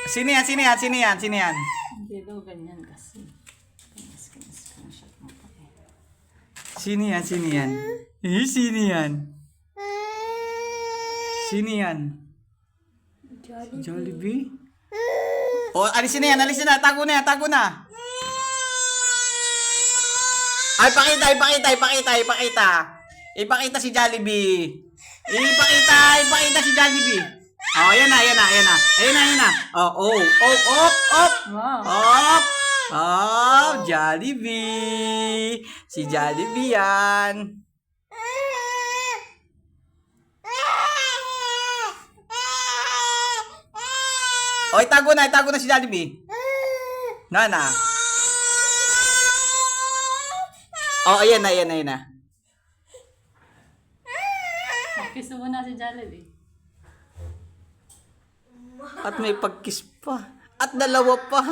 Sino yan? Sino yan? Sino yan? Sino yan? Hindi daw ganyan kasi. Screenshot mo pa eh. Sino yan? Sino yan? Sino yan? Sino yan? Si Jollibee? Oh, alisin na yan, alisin na. Tago na yan, tago na. Ay, ipakita. Ipakita si Jollibee. Ipakita si Jollibee. Oh, ayan na. Ayan na. Oh. Wow. Oh, Jollibee. Si Jollibee yan. Oh, itago na si Jollibee. Nana. Oh, ayan na. Kiss mo na si Jollibee. At may pagkiss pa. At dalawa pa.